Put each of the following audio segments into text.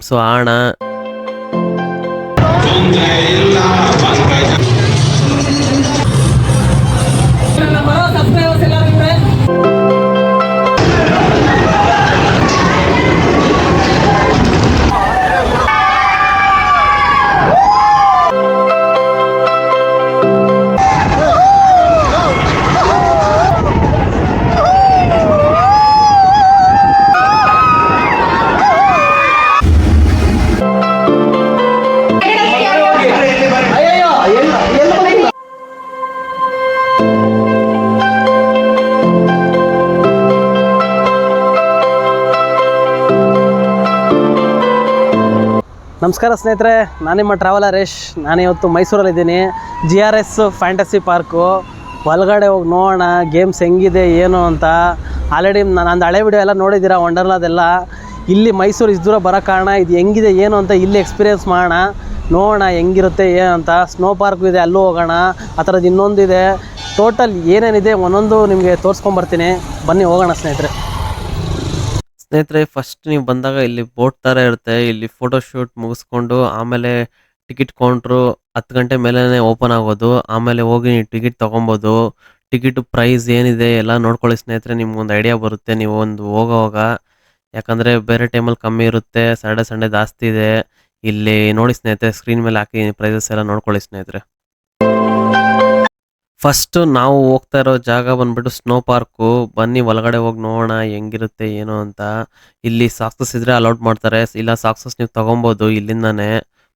So ಆಣ ನಮಸ್ಕಾರ ಸ್ನೇಹಿತರೆ, ನಾನು ನಿಮ್ಮ ಟ್ರಾವೆಲರ್ ಯಶ್. ನಾನಿವತ್ತು ಮೈಸೂರಲ್ಲಿದ್ದೀನಿ. GRS ಫ್ಯಾಂಟಸಿ ಪಾರ್ಕು ಒಳಗಡೆ ಹೋಗಿ ನೋಡೋಣ ಗೇಮ್ಸ್ ಹೆಂಗಿದೆ ಏನು ಅಂತ. ಆಲ್ರೆಡಿ ನಂದು ಹಳೆ ವಿಡಿಯೋ ಎಲ್ಲ ನೋಡಿದ್ದೀರಾ, ವಂಡರ್ಲಾದೆಲ್ಲ. ಇಲ್ಲಿ ಮೈಸೂರು ಇಷ್ಟು ದೂರ ಬರೋ ಕಾರಣ ಇದು ಹೆಂಗಿದೆ ಏನು ಅಂತ ಇಲ್ಲಿ ಎಕ್ಸ್ಪೀರಿಯೆನ್ಸ್ ಮಾಡೋಣ, ನೋಡೋಣ ಹೆಂಗಿರುತ್ತೆ ಏನು ಅಂತ. ಸ್ನೋ ಪಾರ್ಕು ಇದೆ, ಅಲ್ಲೂ ಹೋಗೋಣ. ಆ ಥರದ್ದು ಇನ್ನೊಂದಿದೆ. ಟೋಟಲ್ ಏನೇನಿದೆ ಒಂದೊಂದು ನಿಮಗೆ ತೋರಿಸ್ಕೊಂಬರ್ತೀನಿ. ಬನ್ನಿ ಹೋಗೋಣ ಸ್ನೇಹಿತರೆ. ಫಸ್ಟ್ ನೀವು ಬಂದಾಗ ಇಲ್ಲಿ ಬೋಟ್ ಥರ ಇರುತ್ತೆ. ಇಲ್ಲಿ ಫೋಟೋ ಶೂಟ್ ಮುಗಿಸ್ಕೊಂಡು ಆಮೇಲೆ ಟಿಕೆಟ್ ಕೌಂಟ್ರು 10 ಗಂಟೆ ಮೇಲೆ ಓಪನ್ ಆಗೋದು. ಆಮೇಲೆ ಹೋಗಿ ನೀವು ಟಿಕೆಟ್ ತೊಗೊಬೋದು. ಟಿಕೆಟ್ ಪ್ರೈಸ್ ಏನಿದೆ ಎಲ್ಲ ನೋಡ್ಕೊಳ್ಳಿ ಸ್ನೇಹಿತರೆ, ನಿಮ್ಗೊಂದು ಐಡಿಯಾ ಬರುತ್ತೆ ನೀವು ಒಂದು ಹೋಗೋವಾಗ. ಯಾಕಂದರೆ ಬೇರೆ ಟೈಮಲ್ಲಿ ಕಮ್ಮಿ ಇರುತ್ತೆ, ಸಂಡೇ ಜಾಸ್ತಿ ಇದೆ. ಇಲ್ಲಿ ನೋಡಿ ಸ್ನೇಹಿತರೆ, ಸ್ಕ್ರೀನ್ ಮೇಲೆ ಹಾಕಿ ಪ್ರೈಸಸ್ ಎಲ್ಲ ನೋಡ್ಕೊಳ್ಳಿ ಸ್ನೇಹಿತರೆ. ಫಸ್ಟು ನಾವು ಹೋಗ್ತಾ ಇರೋ ಜಾಗ ಬಂದ್ಬಿಟ್ಟು ಸ್ನೋ ಪಾರ್ಕು. ಬನ್ನಿ ಒಳಗಡೆ ಹೋಗಿ ನೋಡೋಣ ಹೆಂಗಿರುತ್ತೆ ಏನು ಅಂತ. ಇಲ್ಲಿ ಸಾಕ್ಸಸ್ ಇದ್ರೆ ಅಲೌಡ್ ಮಾಡ್ತಾರೆ, ಇಲ್ಲ ಸಾಕ್ಸಸ್ ನೀವು ತೊಗೊಬೋದು ಇಲ್ಲಿಂದಾನೆ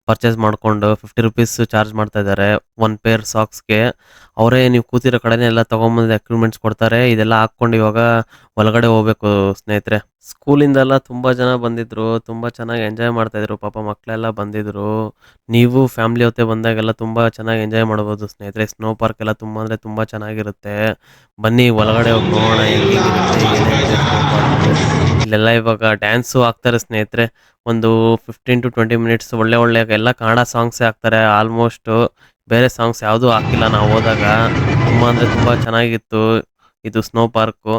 ಪರ್ಚೇಸ್ ಮಾಡಿಕೊಂಡು. 50 ರುಪೀಸ್ ಚಾರ್ಜ್ ಮಾಡ್ತಾ ಇದ್ದಾರೆ 1 ಪೇರ್ ಸಾಕ್ಸ್ಗೆ. ಅವರೇ ನೀವು ಕೂತಿರೋ ಕಡೆನೇ ಎಲ್ಲ ತೊಗೊಂಬಂದು ಎಕ್ವಿಪ್ಮೆಂಟ್ಸ್ ಕೊಡ್ತಾರೆ. ಇದೆಲ್ಲ ಹಾಕ್ಕೊಂಡು ಇವಾಗ ಒಳಗಡೆ ಹೋಗ್ಬೇಕು ಸ್ನೇಹಿತರೆ. ಸ್ಕೂಲಿಂದೆಲ್ಲ ತುಂಬ ಜನ ಬಂದಿದ್ರು, ತುಂಬ ಚೆನ್ನಾಗಿ ಎಂಜಾಯ್ ಮಾಡ್ತಾಯಿದ್ರು. ಪಾಪ ಮಕ್ಕಳೆಲ್ಲ ಬಂದಿದ್ರು. ನೀವು ಫ್ಯಾಮಿಲಿ ಜೊತೆ ಬಂದಾಗೆಲ್ಲ ತುಂಬ ಚೆನ್ನಾಗಿ ಎಂಜಾಯ್ ಮಾಡ್ಬೋದು ಸ್ನೇಹಿತರೆ. ಸ್ನೋ ಪಾರ್ಕ್ ಎಲ್ಲ ತುಂಬ ಅಂದರೆ ತುಂಬ ಚೆನ್ನಾಗಿರುತ್ತೆ. ಬನ್ನಿ ಒಳಗಡೆ ಹೋಗಿ ನೋಡೋಣ ಹೆಂಗಿರುತ್ತೆ ಏನಿರುತ್ತೆ ಸ್ನೋ ಪಾರ್ಕ್. ಇಲ್ಲೆಲ್ಲ ಇವಾಗ ಡ್ಯಾನ್ಸು ಹಾಕ್ತಾರೆ ಸ್ನೇಹಿತರೆ. ಒಂದು 15 to 20 ಮಿನಿಟ್ಸ್ ಒಳ್ಳೆ ಎಲ್ಲ ಕನ್ನಡ ಸಾಂಗ್ಸೇ ಹಾಕ್ತಾರೆ ಆಲ್ಮೋಸ್ಟು. ಬೇರೆ ಸಾಂಗ್ಸ್ ಯಾವುದೂ ಹಾಕಿಲ್ಲ ನಾವು ಹೋದಾಗ. ತುಂಬ ಅಂದರೆ ತುಂಬ ಚೆನ್ನಾಗಿತ್ತು ಇದು ಸ್ನೋ ಪಾರ್ಕು.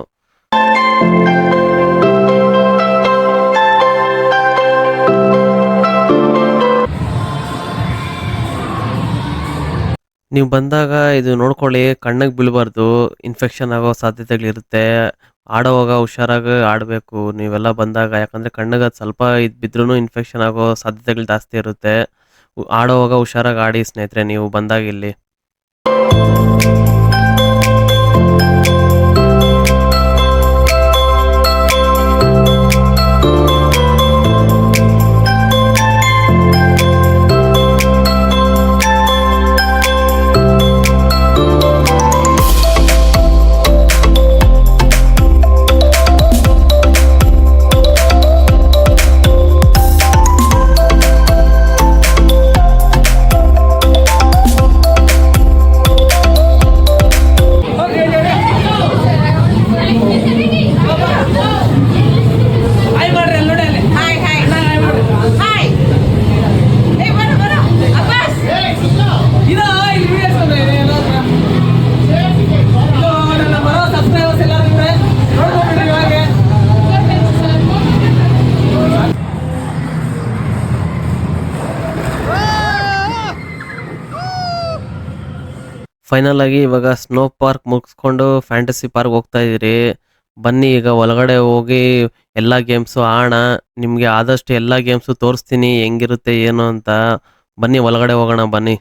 ನೀವು ಬಂದಾಗ ಇದು ನೋಡ್ಕೊಳ್ಳಿ, ಕಣ್ಣಿಗೆ ಬೀಳಬಾರ್ದು, ಇನ್ಫೆಕ್ಷನ್ ಆಗೋ ಸಾಧ್ಯತೆಗಳಿರುತ್ತೆ. ಆಡೋವಾಗ ಹುಷಾರಾಗಿ ಆಡಬೇಕು ನೀವೆಲ್ಲ ಬಂದಾಗ. ಯಾಕಂದರೆ ಕಣ್ಣಿಗೆ ಅದು ಸ್ವಲ್ಪ ಇದು ಬಿದ್ರೂ ಇನ್ಫೆಕ್ಷನ್ ಆಗೋ ಸಾಧ್ಯತೆಗಳು ಜಾಸ್ತಿ ಇರುತ್ತೆ. ಆಡೋವಾಗ ಹುಷಾರಾಗಿ ಆಡಿ ಸ್ನೇಹಿತರೆ ನೀವು ಬಂದಾಗ ಇಲ್ಲಿ. ಫೈನಲ್ ಆಗಿ ಇವಾಗ ಸ್ನೋ ಪಾರ್ಕ್ ಮುಗಿಸ್ಕೊಂಡು ಫ್ಯಾಂಟಸಿ ಪಾರ್ಕ್ ಹೋಗ್ತಾ ಇದ್ದೀರಿ. ಬನ್ನಿ ಈಗ ಒಳಗಡೆ ಹೋಗಿ ಎಲ್ಲ ಗೇಮ್ಸು ಆಡೋಣ. ನಿಮಗೆ ಆದಷ್ಟು ಎಲ್ಲ ಗೇಮ್ಸು ತೋರಿಸ್ತೀನಿ ಹೆಂಗಿರುತ್ತೆ ಏನು ಅಂತ. ಬನ್ನಿ ಒಳಗಡೆ ಹೋಗೋಣ ಬನ್ನಿ.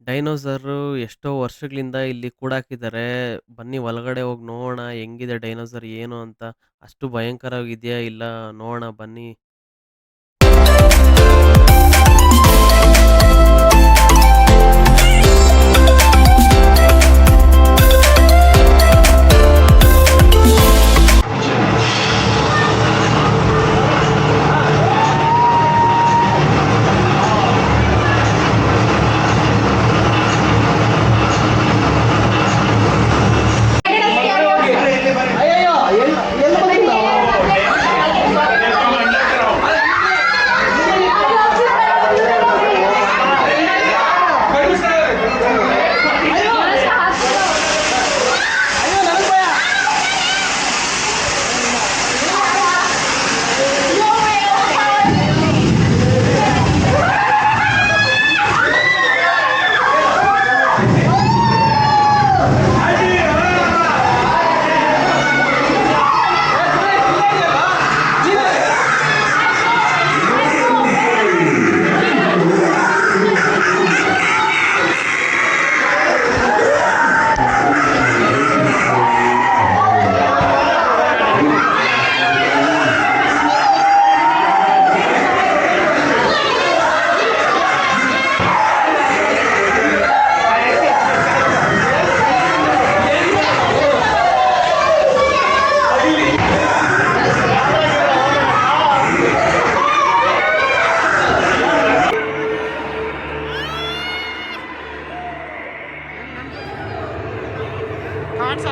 ಡೈನೋಸರು ಎಷ್ಟೋ ವರ್ಷಗಳಿಂದ ಇಲ್ಲಿ ಕೂಡಾಕಿದ್ದಾರೆ. ಬನ್ನಿ ಒಳಗಡೆ ಹೋಗಿ ನೋಡೋಣ ಹೆಂಗಿದೆ ಡೈನೋಸರ್ ಏನು ಅಂತ. ಅಷ್ಟು ಭಯಂಕರವಾಗಿದ್ಯಾ ಇಲ್ಲ ನೋಡೋಣ ಬನ್ನಿ. ಅಯ್ಯಯ್ಯೋ ಎಲ್ಲಿ ಬಂದಿಲ್ಲ ಎಷ್ಟೋ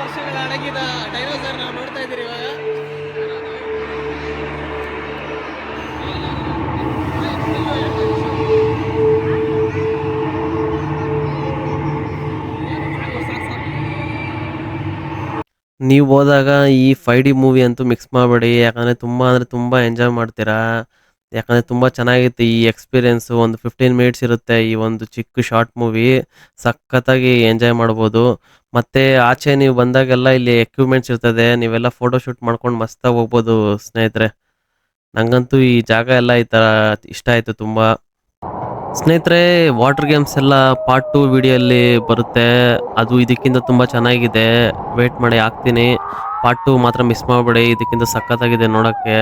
ವರ್ಷಗಳ ಅಡಗಿದ ಡೈನೋಸರ್ ನಾವು ನೋಡ್ತಾ ಇದ್ದೀರಿ ಇವಾಗ. ನೀವು ಹೋದಾಗ ಈ 5D ಮೂವಿ ಅಂತೂ ಮಿಕ್ಸ್ ಮಾಡಬೇಡಿ, ಯಾಕಂದರೆ ತುಂಬ ಅಂದರೆ ತುಂಬ ಎಂಜಾಯ್ ಮಾಡ್ತೀರಾ. ಯಾಕಂದರೆ ತುಂಬ ಚೆನ್ನಾಗಿತ್ತು ಈ ಎಕ್ಸ್ಪೀರಿಯೆನ್ಸು. ಒಂದು 15 ಮಿನಿಟ್ಸ್ ಇರುತ್ತೆ ಈ ಒಂದು ಚಿಕ್ಕ ಶಾರ್ಟ್ ಮೂವಿ. ಸಖತ್ತಾಗಿ ಎಂಜಾಯ್ ಮಾಡ್ಬೋದು. ಮತ್ತು ಆಚೆ ನೀವು ಬಂದಾಗೆಲ್ಲ ಇಲ್ಲಿ ಎಕ್ವಿಪ್ಮೆಂಟ್ಸ್ ಇರ್ತದೆ, ನೀವೆಲ್ಲ ಫೋಟೋ ಶೂಟ್ ಮಾಡ್ಕೊಂಡು ಮಸ್ತಾಗಿ ಹೋಗ್ಬೋದು ಸ್ನೇಹಿತರೆ. ನನಗಂತೂ ಈ ಜಾಗ ಎಲ್ಲ ಈ ಥರ ಇಷ್ಟ ಆಯಿತು ತುಂಬ. ಸ್ನೇಹಿತರೆ, ವಾಟರ್ ಗೇಮ್ಸ್ ಎಲ್ಲ ಪಾರ್ಟ್ 2 ವಿಡಿಯೋಲ್ಲಿ ಬರುತ್ತೆ. ಅದು ಇದಕ್ಕಿಂತ ತುಂಬ ಚೆನ್ನಾಗಿದೆ. ವೇಟ್ ಮಾಡಿ ಹಾಕ್ತೀನಿ. ಪಾರ್ಟ್ 2 ಮಾತ್ರ ಮಿಸ್ ಮಾಡಬೇಡಿ, ಇದಕ್ಕಿಂತ ಸಖತ್ತಾಗಿದೆ ನೋಡೋಕ್ಕೆ.